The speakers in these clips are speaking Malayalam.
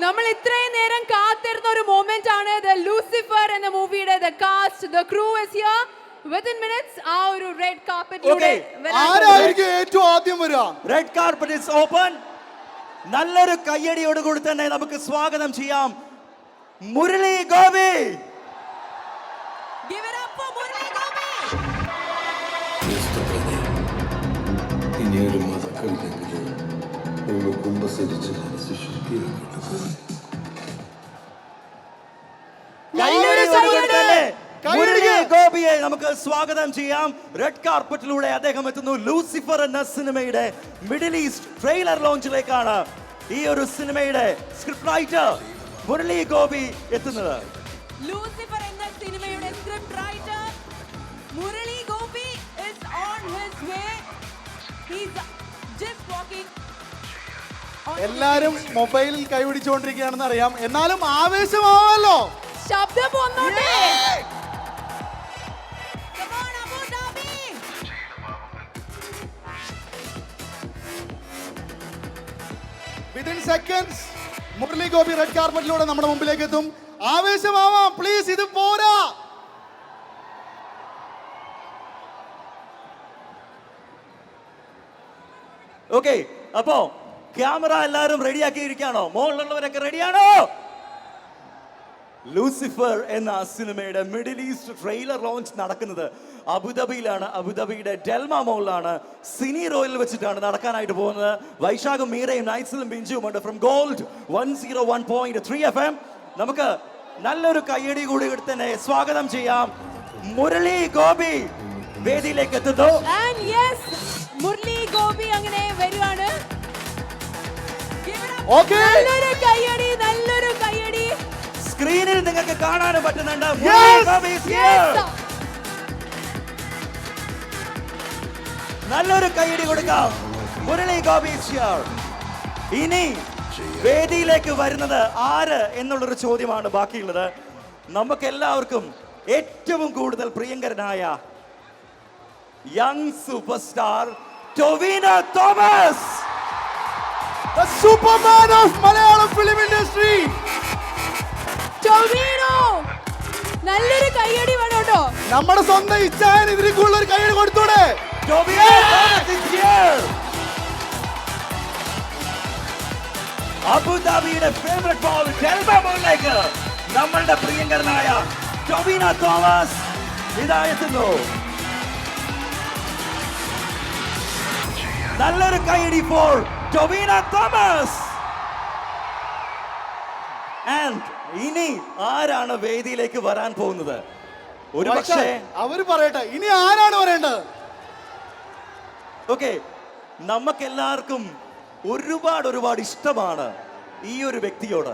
നമ്മൾ ഇത്രയും നേരം കാത്തിരുന്ന ഒരു മൊമെന്റ് ആണ് ലൂസിഫർ എന്ന മൂവിയുടെ the crew is here within minutes ആ ഒരു റെഡ് കാർപ്പറ്റിലൂടെ ആരായിരിക്കും ഏറ്റവും ആദ്യം വരിക? Red carpet is open. നല്ലൊരു കയ്യടിയോട് കൂടി തന്നെ നമുക്ക് സ്വാഗതം ചെയ്യാം Murali Gopi. Give it up for Murali Gopi. ഇനിയൊരു മതക്കവിതെങ്കിലും ഒന്ന് കുമ്പസരിച്ച് മനസ്സ് ശുദ്ധിയാക്കട്ടെ. മുരളി ഗോപിയെ നമുക്ക് സ്വാഗതം ചെയ്യാം. റെഡ് കാർപ്പറ്റിലൂടെ അദ്ദേഹം എത്തുന്നു. ലൂസിഫർ എന്ന സിനിമയുടെ മിഡിൽ ഈസ്റ്റ് ട്രെയിലർ ലോഞ്ചിലേക്കാണ് ഈ ഒരു സിനിമയുടെ സ്ക്രിപ്റ്റ് റൈറ്റർ മുരളി ഗോപി എത്തുന്നത്. ലൂസിഫർ എന്ന സിനിമയുടെ script writer Murali Gopi is on his way. He's just walking. എല്ലാരും മൊബൈലിൽ കൈപിടിച്ചുകൊണ്ടിരിക്കുകയാണെന്ന് അറിയാം, എന്നാലും ആവേശമാവല്ലോ. ശബ്ദം വന്നോട്ടെ. Come on Abu Dhabi. Within seconds Murali Gopi red കാർപ്പറ്റിലൂടെ നമ്മുടെ മുമ്പിലേക്ക് എത്തും. ആവേശമാവാം പ്ലീസ്, ഇത് പോരാ. ഓക്കെ, അപ്പോ ക്യാമറ എല്ലാവരും റെഡിയാക്കിയിരിക്കുകയാണോ? മോളിലുള്ളവരൊക്കെ റെഡിയാണോ? ലൂസിഫർ എന്ന സിനിമയുടെ മിഡിൽ ഈസ്റ്റ് ട്രെയിലർ ലോഞ്ച് നടക്കുന്നത് അബുദാബിയിലാണ്. അബുദാബിയുടെ ഡെൽമ മോളിലാണ്. സിനി റോയിൽ വെച്ചിട്ടാണ് നടക്കാനായിട്ട് പോകുന്നത്. വൈശാഖും മീരയും നൈറ്റ്സിലും ബിഞ്ചുമുണ്ട് ഫ്രം ഗോൾഡ് 101.3 FM. നമുക്ക് നല്ലൊരു കയ്യടി കൂടി തന്നെ സ്വാഗതം ചെയ്യാം. മുരളി ഗോപി വേദിയിലേക്ക് എത്തുന്നു. And yes, മുരളി ഗോപി അങ്ങനെ വരുവാണ്. Okay. നല്ലൊരു കയ്യടി, നല്ലൊരു കയ്യടി. സ്ക്രീനിൽ നിങ്ങൾക്ക് കാണാൻ പറ്റുന്നുണ്ട്. നല്ലൊരു കൈയടി കൊടുക്കാം. മുരളി ഗോപി ഇനി വേദിയിലേക്ക് വരുന്നത് ആര് എന്നുള്ളൊരു ചോദ്യമാണ് ബാക്കിയുള്ളത്. നമുക്ക് എല്ലാവർക്കും ഏറ്റവും കൂടുതൽ പ്രിയങ്കരനായ young super star Tovino Thomas, The Superman of Malayalam film industry. Tovino, നല്ലൊരു കയ്യടി വേണം കേട്ടോ. നമ്മുടെ സ്വന്തം ഇച്ഛായൻ ഇതിലേക്കുള്ള ഒരു കയ്യടി കൊടുത്തൂടെ? Tovino Thomas is here. അബുദാബിയുടെ ഫേവറേറ്റ് ബോൾ ഡെൽമ ബോളിലേക്ക് നമ്മളുടെ പ്രിയങ്കരനായ ടൊവിനോ തോമസ് ഇതാ എത്തുന്നു. നല്ലൊരു കൈയടി ഫോർ ടൊവിനോ തോമസ്. ആൻഡ് ഇനി ആരാണ് വേദിയിലേക്ക് വരാൻ പോകുന്നത്? ഒരു പക്ഷേ അവര് പറയട്ടെ, ഇനി ആരാണ് പറയേണ്ടത്? ഓക്കെ, നമുക്കെല്ലാവർക്കും ഒരുപാട് ഇഷ്ടമാണ് ഈ ഒരു വ്യക്തിയോട്.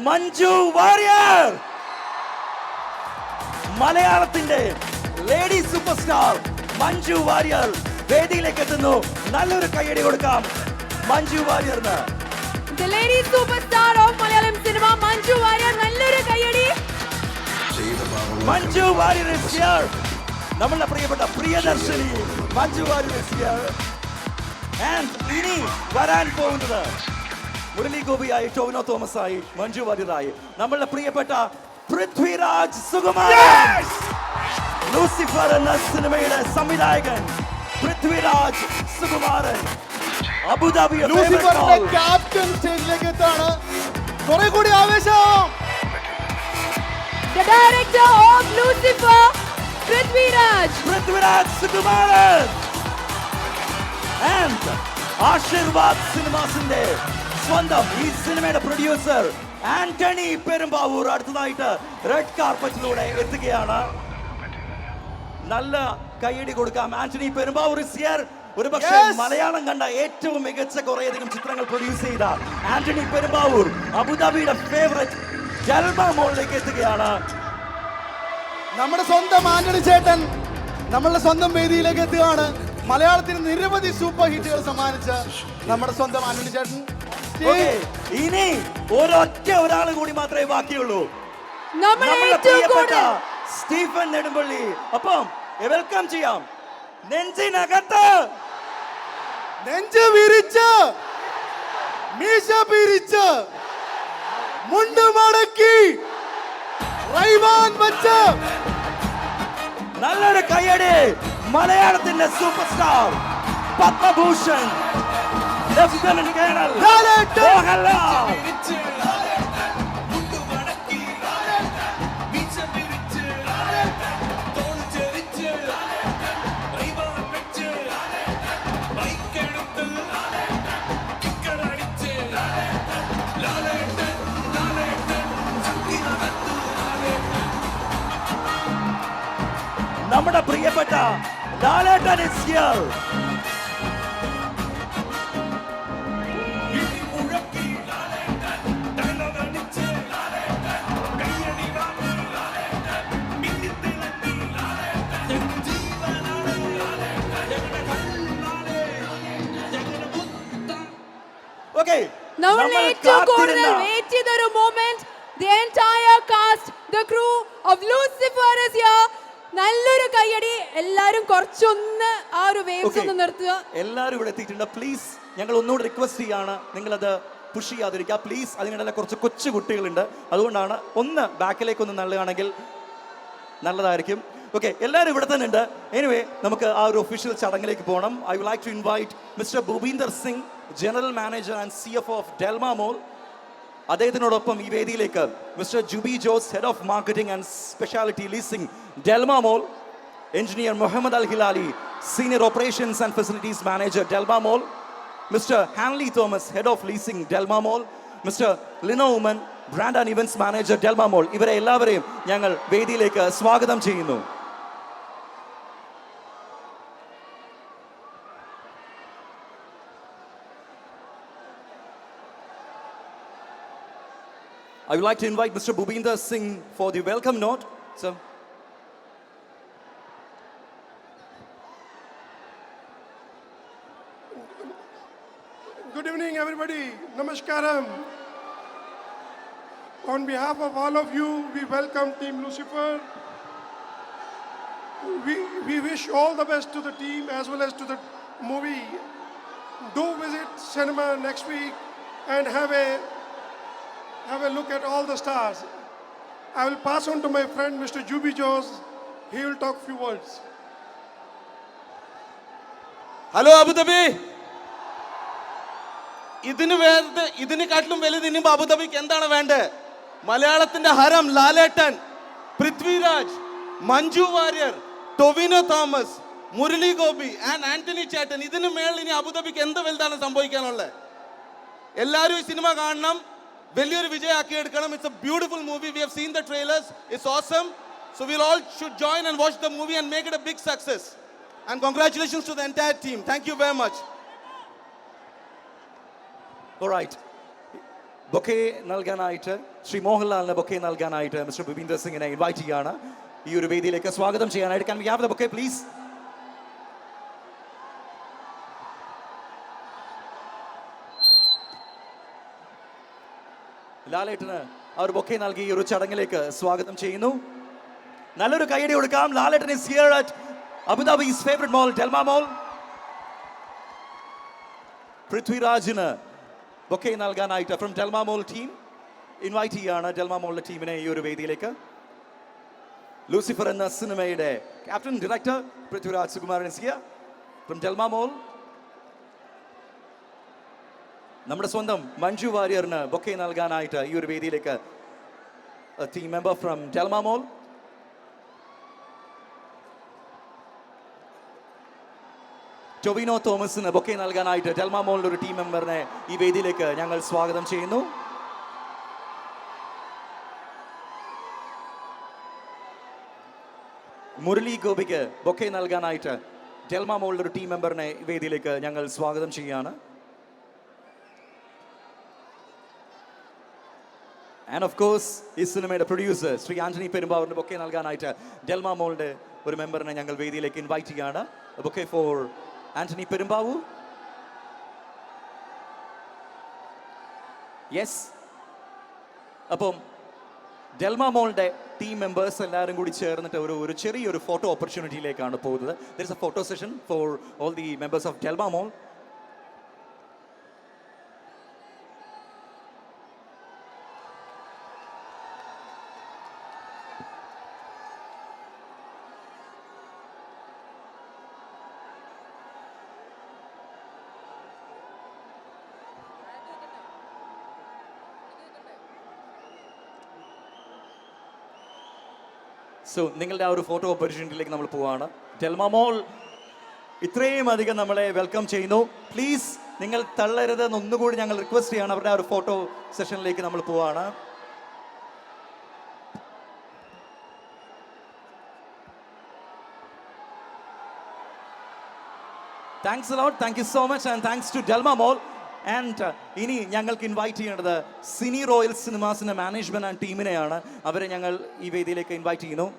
മഞ്ജു വാര്യർ, മലയാളത്തിന്റെ lady super star Manju Warrier വേദിയിലേക്ക് എത്തുന്നു. നല്ലൊരു കയ്യടി കൊടുക്കാം Manju വാര്യറിന്. The lady superstar of Malayalam cinema, Manju Warrier. നല്ലൊരു കയ്യടി. Manju Warrier is here. നമ്മളുടെ പ്രിയപ്പെട്ട Priyadarshini Manju Warrier is here. And ഇനി വരാൻ പോകുന്നത് മുരളി ഗോപിയായി, ടൊവിനോ തോമസ് ആയി, മഞ്ജു വാര്യറായി നമ്മളുടെ പ്രിയപ്പെട്ട പൃഥ്വിരാജ് സുകുമാരൻ. ലൂസിഫർ എന്ന സിനിമയുടെ സംവിധായകൻ പൃഥ്വിരാജ് സുകുമാരൻ അബുദാബിയുടെ ലൂസിഫറിന്റെ ക്യാപ്റ്റൻ സ്റ്റേജിലേക്ക് എത്താണ്. കുറെ കൂടി ആവേശം. The director of Lucifer, Prithviraj Sukumaran. And Aashirvad സിനിമാസിന്റെ സ്വന്തം ഈ സിനിമയുടെ പ്രൊഡ്യൂസർ ആന്റണി പെരുമ്പാവൂർ അടുത്തതായിട്ട് റെഡ് കാർപ്പറ്റിലൂടെ എത്തുകയാണ്. നല്ല കൈയടി കൊടുക്കാം. Antony Perumbavoor is here. ഒരു പക്ഷേ മലയാളം കണ്ട ഏറ്റവും മികച്ച കുറേയധികം ചിത്രങ്ങൾ പ്രൊഡ്യൂസ് ചെയ്ത ആന്റണി പെരുമ്പാവൂർ അബുദാബിയുടെ ഫേവറേറ്റ് ഡെൽമ മോളിലേക്ക് എത്തുകയാണ്. നമ്മുടെ സ്വന്തം ആന്റണി ചേട്ടൻ നമ്മളുടെ സ്വന്തം വേദിയിലേക്ക് എത്തുകയാണ്. മലയാളത്തിന് നിരവധി സൂപ്പർ ഹിറ്റുകൾ സമ്മാനിച്ച നമ്മുടെ സ്വന്തം ആന്റണി ചേട്ടൻ. ഇനി ഒരാൾ കൂടി മാത്രമേ ബാക്കിയുള്ളൂ. നമ്മുടെ പ്രിയപ്പെട്ട സ്റ്റീഫൻ നെടുമ്പള്ളി. അപ്പം വെൽക്കം ചെയ്യാം. നെഞ്ചിനകത്ത് നെഞ്ച് വിരിച്ച് മീശ പിരിച്ച് മുണ്ട് മടക്കി റൈവാൻ വെച്ച് നല്ലൊരു കയ്യടി മലയാളത്തിന്റെ super star Padmabhushan lieutenant colonel Lalettan. Mohanlal. നമ്മുടെ പ്രിയപ്പെട്ട ലാലേട്ടൻ is here. Okay. നമ്മൾ ഏറ്റവും കൂടുതൽ കാത്തിരുന്ന- വെയിറ്റ് ചെയ്ത ഒരു moment, the entire cast, the crew of Lucifer is here. നല്ലൊരു കയ്യടി. എല്ലാരും കുറച്ചൊന്ന് ആ ഒരു വേവ്സ് Okay. ഒന്ന് നിർത്തുക. എല്ലാവരും ഇവിടെ എത്തിയിട്ടുണ്ട്. പ്ലീസ് ഞങ്ങൾ ഒന്നുകൂടി റിക്വസ്റ്റ് ചെയ്യാണ്, നിങ്ങളത് പുഷ് ചെയ്യാതിരിക്കുക പ്ലീസ്. അതിനിടയിൽ കുറച്ച് കൊച്ചു കുട്ടികളുണ്ട്, അതുകൊണ്ടാണ് ഒന്ന് ബാക്കിലേക്ക് ഒന്ന് നല്ലതാണെങ്കിൽ നല്ലതായിരിക്കും. ഓക്കെ, എല്ലാവരും ഇവിടെ തന്നെ ഉണ്ട്. എനിവേ, നമുക്ക് ആ ഒരു ഒഫീഷ്യൽ ചടങ്ങിലേക്ക് പോകണം. I would like to invite mister Bhupinder Singh, general manager and CFO of Delma Mall. അദ്ദേഹത്തിനോടൊപ്പം ഈ വേദിയിലേക്ക് mister Jubi Jose, head of marketing and speciality leasing Delma Mall. Engineer Muhammad Al Hilali, senior operations and facilities manager Delma Mall. Mister Hanley Thomas, head of leasing Delma Mall. Mister Lino Oommen, brand and events manager Delma Mall. ഇവരെ എല്ലാവരെയും ഞങ്ങൾ വേദിയിലേക്ക് സ്വാഗതം ചെയ്യുന്നു. I would like to invite Mr. Bhupinder Singh for the welcome note. Sir. Good evening, everybody. Namaskaram. On behalf of all of you, we welcome Team Lucifer. We wish all the best to the team as well as to the movie. Do visit cinema next week and have a look at all the stars. I will pass on to my friend Mr. Jubi Jose. He will talk few words. Hello Abu Dhabi. ഇതിനെക്കാട്ടിലും വലുത് ഇനി അബുദാബിക്ക് എന്താണ് വേണ്ടത്? മലയാളത്തിന്റെ ഹരം ലാലേട്ടൻ, പൃഥ്വിരാജ്, മഞ്ജു വാര്യർ, ടൊവിനോ തോമസ്, മുരളി ഗോപി ആൻഡ് ആന്റണി ചേട്ടൻ. ഇതിന് മേളിൽ ഇനി അബുദാബിക്ക് എന്ത് വലുതാണ് സംഭവിക്കാനുള്ളത്? എല്ലാവരും ഈ സിനിമ കാണണം, വലിയൊരു വിജയമാക്കി എടുക്കണം. It's a beautiful movie. We have seen the trailers. It's awesome. So will all should join and watch the movie and make it a big success. And congratulations to the entire team. Thank you very much. Alright. Bouquet നൽകാനായിട്ട് ശ്രീ മോഹൻലാലിന് ബൊക്കെ നൽകാനായിട്ട് മിസ്റ്റർ ഭൂപീന്ദർ സിംഗിനെ ഇൻവൈറ്റ് ചെയ്യാണ് ഈ ഒരു വേദിയിലേക്ക് സ്വാഗതം ചെയ്യാനായിട്ട്. Can we have the bouquet please? ലാലേട്ടന് ആ ഒരു ബൊക്കെ നൽകി ഈ ഒരു ചടങ്ങിലേക്ക് സ്വാഗതം ചെയ്യുന്നു. നല്ലൊരു കൈയടി കൊടുക്കാം. Lalettan is here at Abu Dhabi's favorite mall, Delma Mall. പൃഥ്വിരാജിന് ബൊക്കെ നൽകാനായിട്ട് from Delma Mall team invite ചെയ്യാണ് ഡെൽമ മോളിലെ ടീമിനെ ഈ ഒരു വേദിയിലേക്ക്. ലൂസിഫർ എന്ന സിനിമയുടെ captain director Prithviraj Sukumaran is here from Delma Mall. നമ്മുടെ സ്വന്തം മഞ്ജു വാര്യറിന് ബൊക്കെ നൽകാനായിട്ട് ഈ ഒരു വേദിയിലേക്ക് team member from Delma Mall. Tovino തോമസിന് ബൊക്കെ നൽകാനായിട്ട് ഡെൽമ മോളിലെ ഒരു ടീം മെമ്പറിനെ ഈ വേദിയിലേക്ക് ഞങ്ങൾ സ്വാഗതം ചെയ്യുന്നു. മുരളി ഗോപിക്ക് ബൊക്കെ നൽകാനായിട്ട് ഡെൽമ മോളിലെ ഒരു ടീം മെമ്പറിനെ ഈ വേദിയിലേക്ക് ഞങ്ങൾ സ്വാഗതം ചെയ്യുകയാണ്. ആൻഡ് ഓഫ് കോഴ്സ് ഈ സിനിമയുടെ പ്രൊഡ്യൂസർ ശ്രീ ആന്റണി പെരുമ്പാവൂരിന് ബൊക്കെ നൽകാനായിട്ട് ഡെൽമ മോളിന്റെ ഒരു മെമ്പറിനെ ഞങ്ങൾ വേദിയിലേക്ക് ഇൻവൈറ്റ് ചെയ്യുകയാണ്. Bouquet for Antony Perumbavoor. Yes. അപ്പം ഡെൽമ മോളിന്റെ ടീം മെമ്പേഴ്സ് എല്ലാവരും കൂടി ചേർന്നിട്ട് ഒരു ചെറിയൊരു ഫോട്ടോ ഓപ്പർച്യൂണിറ്റിയിലേക്കാണ് പോകുന്നത്. There is a photo session for all the members of Delma മോൾ. സോ നിങ്ങളുടെ ആ ഒരു ഫോട്ടോ ഓപ്പർച്യൂണിറ്റിയിലേക്ക് നമ്മൾ പോവാണ്. ഡെൽമ മോൾ ഇത്രയും അധികം നമ്മളെ വെൽക്കം ചെയ്യുന്നു. പ്ലീസ് നിങ്ങൾ തള്ളരുതെന്ന് ഒന്നുകൂടി ഞങ്ങൾ റിക്വസ്റ്റ് ചെയ്യാണ്. അവരുടെ ആ ഒരു ഫോട്ടോ സെഷനിലേക്ക് നമ്മൾ പോവാണ്. Thanks a lot. Thank you so much and thanks to Delma Mall. And ഇനി ഞങ്ങൾക്ക് ഇൻവൈറ്റ് ചെയ്യേണ്ടത് സിനി റോയൽ സിനിമാസിന്റെ മാനേജ്മെന്റ് ആൻഡ് ടീമിനെയാണ്. അവരെ ഞങ്ങൾ ഈ വേദിയിലേക്ക് ഇൻവൈറ്റ് ചെയ്യുന്നു.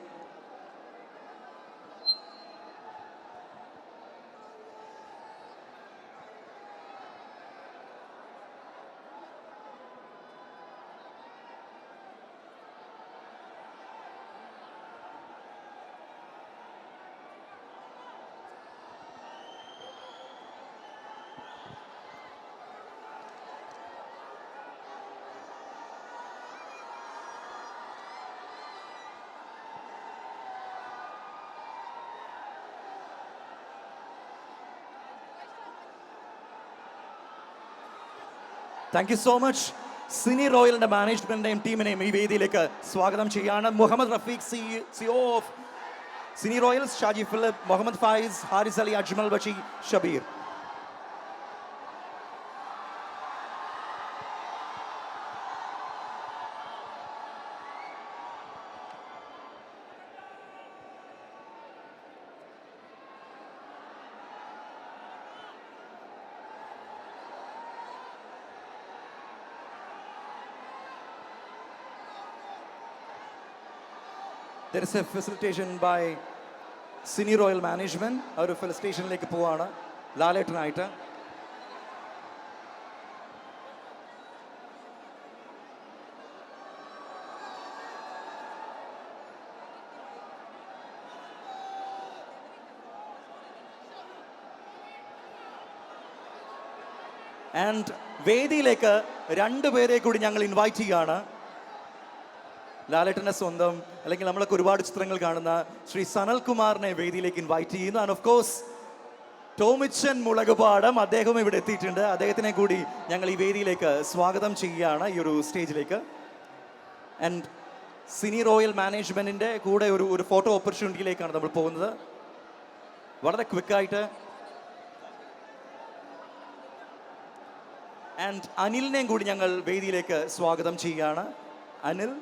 Thank you so much. Cine റോയലിന്റെ മാനേജ്മെന്റിനെയും ടീമിനെയും ഈ വേദിയിലേക്ക് സ്വാഗതം ചെയ്യാണ്. Muhammad Rafeeq, CO of Cine Royals, Shaji Philip, Muhammad Fayis, Haris Ali, Ajmal Bashi, Shabir. There is a facilitation by Cine Royal Management. ആ ഒരു ഫെസിലിറ്റേഷനിലേക്ക് പോവാണ് ലാലേട്ടനായിട്ട്. ആൻഡ് വേദിയിലേക്ക് രണ്ടുപേരെ കൂടി ഞങ്ങൾ ഇൻവൈറ്റ് ചെയ്യുകയാണ്. ലാലേട്ടൻ്റെ സ്വന്തം, അല്ലെങ്കിൽ നമ്മളൊക്കെ ഒരുപാട് ചിത്രങ്ങൾ കാണുന്ന ശ്രീ സനൽകുമാറിനെ വേദിയിലേക്ക് ഇൻവൈറ്റ് ചെയ്യുന്നു. And of course Tomichan Mulakuppadam, അദ്ദേഹം ഇവിടെ എത്തിയിട്ടുണ്ട്. അദ്ദേഹത്തിനെ കൂടി ഞങ്ങൾ ഈ വേദിയിലേക്ക് സ്വാഗതം ചെയ്യുകയാണ്, ഈ ഒരു സ്റ്റേജിലേക്ക്. ആൻഡ് സിനി റോയൽ മാനേജ്മെൻറ്റിൻ്റെ കൂടെ ഒരു ഫോട്ടോ ഓപ്പർച്യൂണിറ്റിയിലേക്കാണ് നമ്മൾ പോകുന്നത്. വളരെ ക്വിക്കായിട്ട്. ആൻഡ് അനിലിനെയും കൂടി ഞങ്ങൾ വേദിയിലേക്ക് സ്വാഗതം ചെയ്യുകയാണ്. അനിൽ,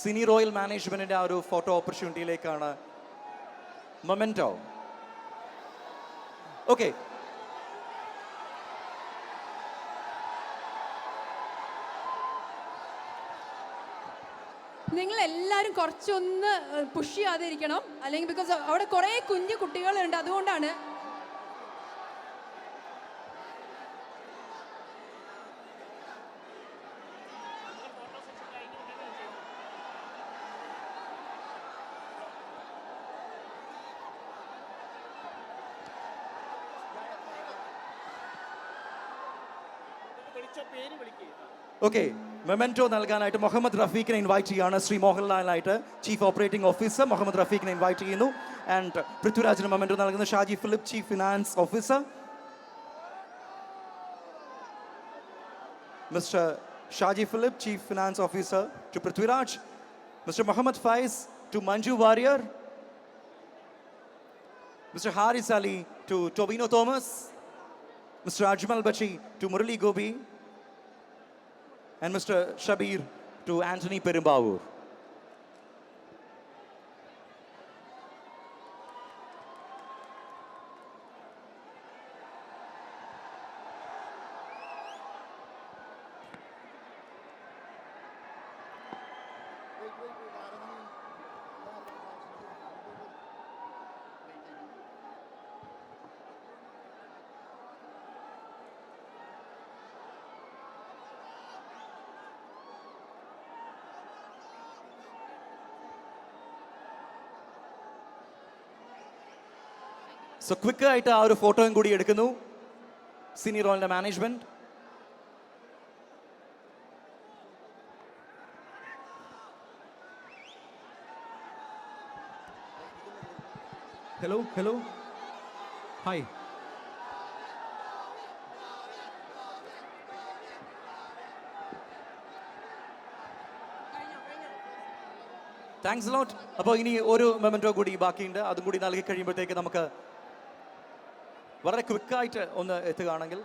സിനി റോയൽ മാനേജ്മെന്റിന്റെ ആ ഒരു ഫോട്ടോ ഓപ്പർച്യൂണിറ്റിയിലേക്കാണ്. മൊമെന്റോ. ഓക്കെ, നിങ്ങൾ എല്ലാവരും കുറച്ചൊന്ന് പുഷ് ചെയ്യാതെ ഇരിക്കണം, അല്ലെങ്കിൽ ബിക്കോസ് അവിടെ കുറേ കുഞ്ഞു കുട്ടികളുണ്ട്, അതുകൊണ്ടാണ്. ഓക്കെ, മെമെന്റോ നൽകാനായിട്ട് മുഹമ്മദ് റഫീഖിനെ ഇൻവൈറ്റ് ചെയ്യുകയാണ്. ശ്രീ മോഹൻലാലായിട്ട് ചീഫ് ഓപ്പറേറ്റിംഗ് ഓഫീസർ മുഹമ്മദ് റഫീഖിനെ ഇൻവൈറ്റ് ചെയ്യുന്നു. ആൻഡ് പൃഥ്വിരാജിന് മെമെന്റോ നൽകുന്ന Shaji Philip, chief finance officer. Mister Shaji Philip, chief finance officer, to Prithviraj. Mister Muhammad Faiz, to Manju Warrier. Mister Haris Ali, to Tovino Thomas. Mr. Ajmal Bachi to Murali Gopi, and Mr. Shabir to Anthony Perumbavoor. So ക്വിക്കായിട്ട് ആ ഒരു ഫോട്ടോയും കൂടി എടുക്കുന്നു സിനി റോയലിന്റെ management. Hello. Hi. Thanks lot. അപ്പോൾ ഇനി ഒരു മൊമെന്റോ കൂടി ബാക്കിയുണ്ട്, അതും കൂടി നൽകി കഴിയുമ്പോഴത്തേക്ക് നമുക്ക് വളരെ ക്വിക്കായിട്ട് ഒന്ന് എത്തുകയാണെങ്കിൽ.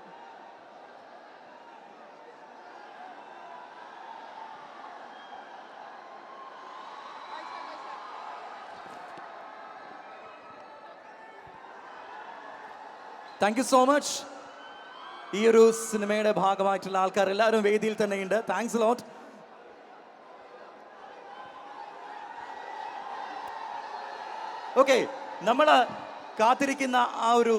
Thank you so much. ഈ ഒരു സിനിമയുടെ ഭാഗമായിട്ടുള്ള ആൾക്കാർ എല്ലാവരും വേദിയിൽ തന്നെയുണ്ട്. Thanks lot. ഓക്കെ, നമ്മൾ കാത്തിരിക്കുന്ന ആ ഒരു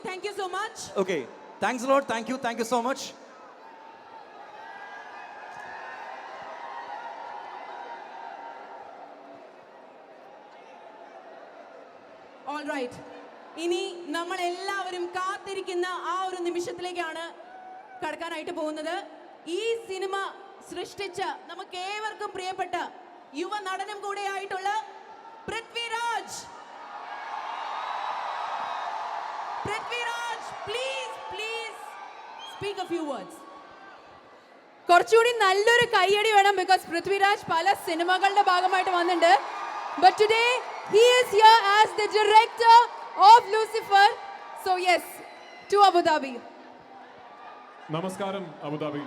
Thank you so much. Okay, thanks lot. Thank you so much. All right. ഇനി നമ്മൾ എല്ലാവരും കാത്തിരിക്കുന്ന ആ ഒരു നിമിഷത്തിലേക്കാണ് കടക്കാനായിട്ട് പോകുന്നത്. ഈ സിനിമ സൃഷ്ടിച്ച നമുക്ക് ഏവർക്കും പ്രിയപ്പെട്ട യുവ നടനും കൂടെയായിട്ടുള്ള Prithviraj. Prithviraj, please speak a few words. കുറച്ചുകൂടി നല്ലൊരു കയ്യടി വേണം, ബിക്കോസ് പൃഥ്വിരാജ് പല സിനിമകളുടെ ഭാഗമായിട്ട് വന്നിട്ടുണ്ട്. But today he is here as the director of Lucifer. So yes, to Abu Dhabi. നമസ്കാരം അബുദാബി.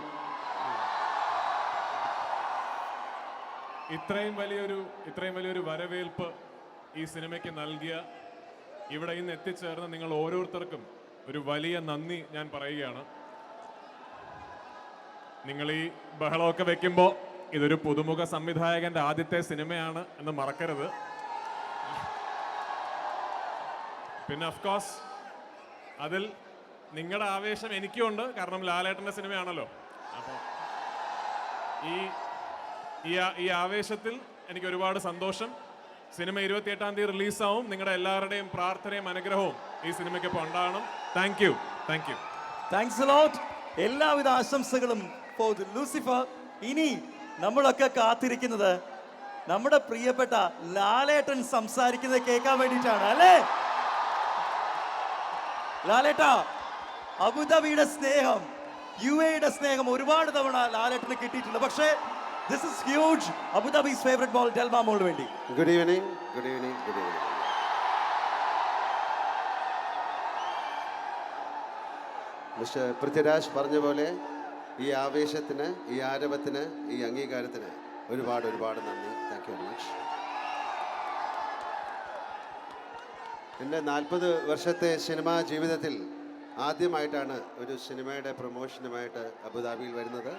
ഇത്രയും വലിയൊരു വരവേൽപ്പ് ഈ സിനിമയ്ക്ക് നൽകിയ, ഇവിടെ ഇന്ന് എത്തിച്ചേർന്ന നിങ്ങൾ ഓരോരുത്തർക്കും ഒരു വലിയ നന്ദി ഞാൻ പറയുകയാണ്. നിങ്ങൾ ഈ ബഹളമൊക്കെ വെക്കുമ്പോൾ ഇതൊരു പുതുമുഖ സംവിധായകന്റെ ആദ്യത്തെ സിനിമയാണ് എന്ന് മറക്കരുത്. പിന്നെ ഓഫ്കോഴ്സ് അതിൽ നിങ്ങളുടെ ആവേശം എനിക്കുണ്ട്, കാരണം ലാലേട്ടൻ്റെ സിനിമയാണല്ലോ. അപ്പോൾ ഈ ആവേശത്തിൽ എനിക്ക് ഒരുപാട് സന്തോഷം. സിനിമ 28-ാം തീയതി റിലീസാവും. നിങ്ങളുടെ എല്ലാവരുടെയും പ്രാർത്ഥനയും അനുഗ്രഹവും ഈ സിനിമയ്ക്കൊപ്പം ഉണ്ടാകണം. Thank you. താങ്ക്സ് എ ലോട്ട്. എല്ലാവിധ ആശംസകളും ഫോർ ലൂസിഫർ. ഇനി നമ്മളൊക്കെ കാത്തിരിക്കുന്നത് നമ്മുടെ പ്രിയപ്പെട്ട ലാലേട്ടൻ സംസാരിക്കുന്നത് കേൾക്കാൻ വേണ്ടിയിട്ടാണ്, അല്ലേ? ലാലേട്ടാ, അബുദാബിയുടെ സ്നേഹം, UAEയുടെ സ്നേഹം ഒരുപാട് തവണ ലാലേട്ടന് കിട്ടിയിട്ടുണ്ട്. പക്ഷേ this is huge. Abu Dhabi's favorite ball, Delma മോളിന് വേണ്ടി. Good evening. മിസ്റ്റർ പൃഥ്വിരാജ് പറഞ്ഞ പോലെ ഈ ആവേശത്തിന്, ഈ ആരവത്തിന്, ഈ അംഗീകാരത്തിന് ഒരുപാട് നന്ദി. Thank you very much. എൻ്റെ 40 വർഷത്തെ സിനിമാ ജീവിതത്തിൽ ആദ്യമായിട്ടാണ് ഒരു സിനിമയുടെ പ്രൊമോഷനുമായിട്ട് അബുദാബിയിൽ വരുന്നത്.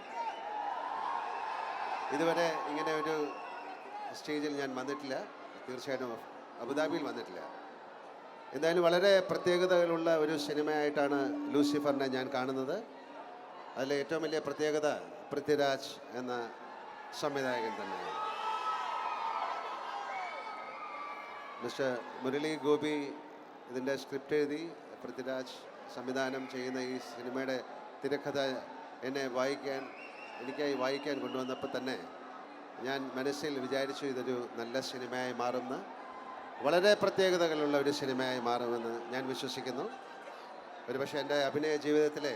ഇതുവരെ ഇങ്ങനെ ഒരു സ്റ്റേജിൽ ഞാൻ വന്നിട്ടില്ല, തീർച്ചയായിട്ടും അബുദാബിയിൽ വന്നിട്ടില്ല. എന്തായാലും വളരെ പ്രത്യേകതകളുള്ള ഒരു സിനിമയായിട്ടാണ് ലൂസിഫറിനെ ഞാൻ കാണുന്നത്. അതിലെ ഏറ്റവും വലിയ പ്രത്യേകത പൃഥ്വിരാജ് എന്ന സംവിധായകൻ തന്നെയാണ്. മിസ്റ്റർ മുരളി ഗോപി ഇതിൻ്റെ സ്ക്രിപ്റ്റ് എഴുതി, പൃഥ്വിരാജ് സംവിധാനം ചെയ്യുന്ന ഈ സിനിമയുടെ തിരക്കഥ എനിക്കായി വായിക്കാൻ കൊണ്ടുവന്നപ്പോൾ തന്നെ ഞാൻ മനസ്സിൽ വിചാരിച്ചു ഇതൊരു നല്ല സിനിമയായി മാറുമെന്ന്, വളരെ പ്രത്യേകതകളുള്ള ഒരു സിനിമയായി മാറുമെന്ന് ഞാൻ വിശ്വസിക്കുന്നു. ഒരുപക്ഷെ എൻ്റെ അഭിനയ ജീവിതത്തിലെ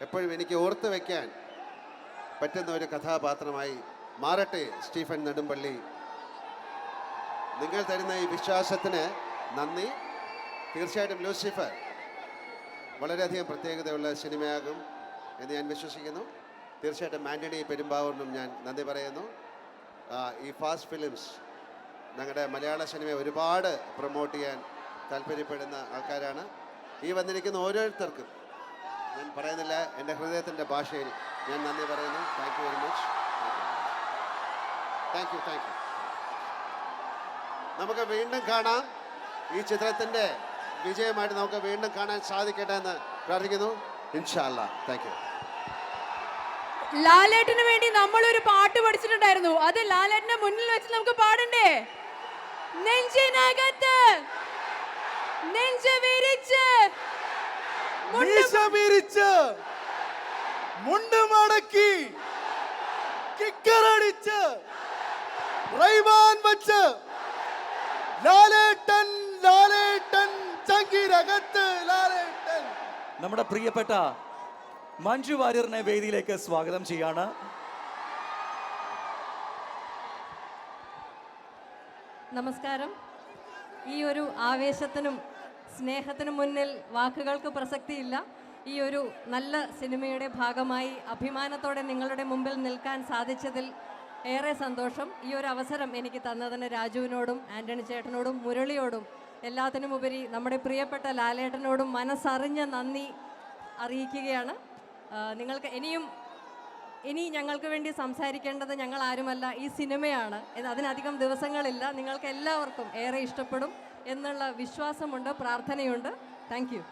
എപ്പോഴും എനിക്ക് ഓർത്ത് വയ്ക്കാൻ പറ്റുന്ന ഒരു കഥാപാത്രമായി മാറട്ടെ സ്റ്റീഫൻ നെടുമ്പള്ളി. നിങ്ങൾ തരുന്ന ഈ വിശ്വാസത്തിന് നന്ദി. തീർച്ചയായിട്ടും ലൂസിഫർ വളരെയധികം പ്രത്യേകതയുള്ള സിനിമയാകും എന്ന് ഞാൻ വിശ്വസിക്കുന്നു. തീർച്ചയായിട്ടും ആൻ്റണി പെരുമ്പാവൂരിനും ഞാൻ നന്ദി പറയുന്നു. ഈ ഫാസ്റ്റ് ഫിലിംസ് ഞങ്ങളുടെ മലയാള സിനിമയെ ഒരുപാട് പ്രൊമോട്ട് ചെയ്യാൻ താല്പര്യപ്പെടുന്ന ആൾക്കാരാണ്. ഈ വന്നിരിക്കുന്ന ഓരോരുത്തർക്കും ഞാൻ പറയുന്നില്ല, എൻ്റെ ഹൃദയത്തിൻ്റെ ഭാഷയിൽ ഞാൻ നന്ദി പറയുന്നു. Thank you very much. Thank you. നമുക്ക് വീണ്ടും കാണാം. ഈ ചിത്രത്തിൻ്റെ വിജയമായിട്ട് നമുക്ക് വീണ്ടും കാണാൻ സാധിക്കട്ടെ എന്ന് പ്രാർത്ഥിക്കുന്നു. ഇൻഷാ അല്ലാ. Thank you. ലാലേട്ടന് വേണ്ടി നമ്മൾ ഒരു പാട്ട് പഠിച്ചിട്ടുണ്ടായിരുന്നു. അത് ലാലേട്ടന്റെ മുന്നിൽ വെച്ച് നമുക്ക് പാടണ്ടേ? നെഞ്ചിനകത്ത് നെഞ്ച് വിരിച്ച് മുണ്ട് മടക്കി കിക്കറടിച്ച് റൈവാൻ വച്ച് ലാലേട്ടൻ ലാലേട്ടൻ ചങ്കിരകത്ത് ലാലേട്ടൻ. നമ്മുടെ പ്രിയപ്പെട്ട മഞ്ജു വാര്യറിനെ വേദിയിലേക്ക് സ്വാഗതം ചെയ്യാണ്. നമസ്കാരം. ഈ ഒരു ആവേശത്തിനും സ്നേഹത്തിനും മുന്നിൽ വാക്കുകൾക്ക് പ്രസക്തിയില്ല. ഈ ഒരു നല്ല സിനിമയുടെ ഭാഗമായി അഭിമാനത്തോടെ നിങ്ങളുടെ മുമ്പിൽ നിൽക്കാൻ സാധിച്ചതിൽ ഏറെ സന്തോഷം. ഈ ഒരു അവസരം എനിക്ക് തന്നതിന് രാജുവിനോടും ആൻ്റണി ചേട്ടനോടും മുരളിയോടും എല്ലാത്തിനുമുപരി നമ്മുടെ പ്രിയപ്പെട്ട ലാലേട്ടനോടും മനസ്സറിഞ്ഞ നന്ദി അറിയിക്കുകയാണ്. നിങ്ങൾക്ക് ഇനി ഞങ്ങൾക്ക് വേണ്ടി സംസാരിക്കേണ്ടത് ഞങ്ങൾ ആരുമല്ല, ഈ സിനിമയാണ്. അതിനധികം ദിവസങ്ങളില്ല. നിങ്ങൾക്ക് എല്ലാവർക്കും ഏറെ ഇഷ്ടപ്പെടും എന്നുള്ള വിശ്വാസമുണ്ട്, പ്രാർത്ഥനയുണ്ട്. Thank you.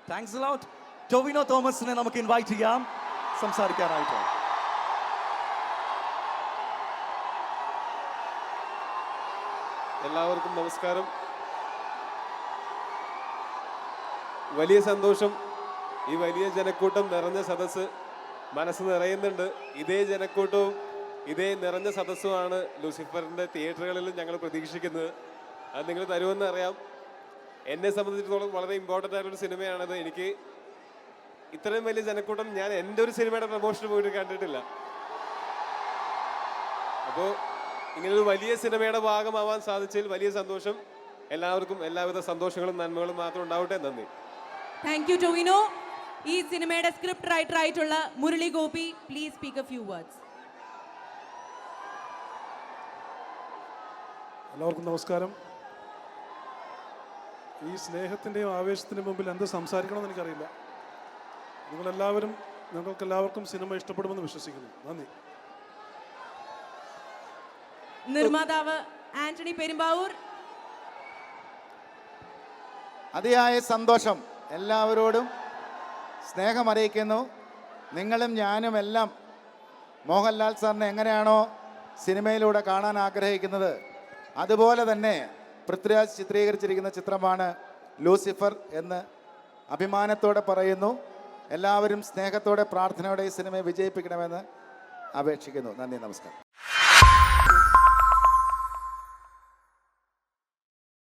Thanks a lot. Tovino തോമസിനെ നമുക്ക് ഇൻവൈറ്റ് ചെയ്യാം സംസാരിക്കാനായിട്ട്. എല്ലാവർക്കും നമസ്കാരം. വലിയ സന്തോഷം. ഈ വലിയ ജനക്കൂട്ടം നിറഞ്ഞ സദസ്സ് മനസ്സ് നിറയുന്നുണ്ട്. ഇതേ ജനക്കൂട്ടവും ഇതേ നിറഞ്ഞ സദസ്സുമാണ് ലൂസിഫറിൻ്റെ തിയേറ്ററുകളിൽ ഞങ്ങൾ പ്രതീക്ഷിക്കുന്നത്. അത് നിങ്ങൾ തരുമെന്ന് അറിയാം. എന്നെ സംബന്ധിച്ചിടത്തോളം വളരെ ഇമ്പോർട്ടൻ്റ് ആയിട്ടൊരു സിനിമയാണത്. എനിക്ക് ഇത്രയും വലിയ ജനക്കൂട്ടം ഞാൻ എൻ്റെ ഒരു സിനിമയുടെ പ്രമോഷന് പോയിട്ട് കണ്ടിട്ടില്ല. അപ്പോൾ ഇങ്ങനൊരു വലിയ സിനിമയുടെ ഭാഗമാവാൻ സാധിച്ചതിൽ വലിയ സന്തോഷം. എല്ലാവർക്കും എല്ലാവിധ സന്തോഷങ്ങളും നന്മകളും മാത്രം ഉണ്ടാവട്ടെ. നന്ദി. Thank you Tovino. ഈ സിനിമയുടെ സ്ക്രിപ്റ്റ് റൈറ്റർ ആയിട്ടുള്ള Murali Gopi, please speak A few words. എല്ലാവർക്കും നമസ്കാരം. ഈ സ്നേഹത്തിൻ്റെയും ആവേശത്തിൻ്റെ മുമ്പിൽ എന്ത് സംസാരിക്കണമെന്ന് എനിക്കറിയില്ല. നിങ്ങൾക്കെല്ലാവർക്കും സിനിമ ഇഷ്ടപ്പെടുമെന്ന് വിശ്വസിക്കുന്നു. നന്ദി. നിർമ്മാതാവ് ആന്റണി പെരുമ്പാവൂർ. അതിയായ സന്തോഷം. എല്ലാവരോടും സ്നേഹം അറിയിക്കുന്നു. നിങ്ങളും ഞാനും എല്ലാം മോഹൻലാൽ സാറിനെ എങ്ങനെയാണോ സിനിമയിലൂടെ കാണാൻ ആഗ്രഹിക്കുന്നത്, അതുപോലെ തന്നെ പൃഥ്വിരാജ് ചിത്രീകരിച്ചിരിക്കുന്ന ചിത്രമാണ് ലൂസിഫർ എന്ന് അഭിമാനത്തോടെ പറയുന്നു. എല്ലാവരും സ്നേഹത്തോടെ പ്രാർത്ഥനയോടെ ഈ സിനിമയെ വിജയിപ്പിക്കണമെന്ന് അപേക്ഷിക്കുന്നു. നന്ദി, നമസ്കാരം.